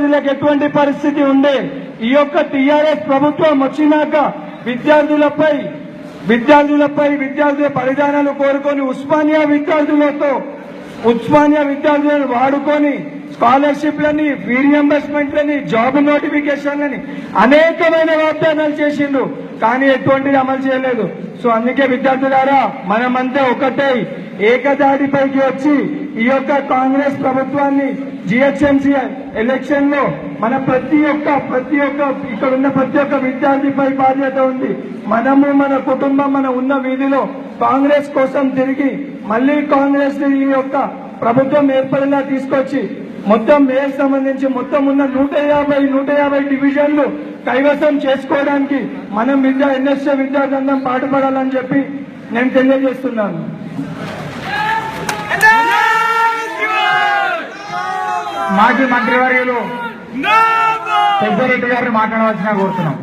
విద్యార్థులకు ఎటువంటి పరిస్థితి ఉండే ఈ యొక్క టీఆర్ఎస్ ప్రభుత్వం వచ్చినాక విద్యార్థులపై విద్యార్థుల బలిదానాలు కోరుకొని ఉస్మానియా విద్యార్థులను వాడుకొని స్కాలర్షిప్లని, ఫీ రీఎంబర్స్మెంట్లని, జాబ్ నోటిఫికేషన్లని అనేకమైన వాగ్దానాలు చేసిండు. కానీ ఎటువంటిది అమలు చేయలేదు. సో అందుకే విద్యార్థులారా మనమంతా ఒకటే ఏకదాటిపైకి వచ్చి ఈ యొక్క కాంగ్రెస్ ప్రభుత్వాన్ని జిహెచ్ఎంసీ ఎలక్షన్ లో మన ప్రతి ఒక్క ఇక్కడ ఉన్న ప్రతి ఒక్క విద్యార్థిపై బాధ్యత ఉంది. మనము మన కుటుంబం మన ఉన్న వీధిలో కాంగ్రెస్ కోసం తిరిగి మళ్లీ కాంగ్రెస్ ఈ యొక్క ప్రభుత్వం ఏర్పడేలా తీసుకొచ్చి మొత్తం మేయర్ సంబంధించి మొత్తం ఉన్న 150 డివిజన్లు కైవసం చేసుకోవడానికి మనం ఎన్ఎస్ఏ విద్యార్థులందరం పాటుపడాలని చెప్పి నేను తెలియజేస్తున్నాను. మాజీ మంత్రివర్యులు పెద్దారెడ్డి గారిని మాట్లాడవలసిన కోరుతున్నాం.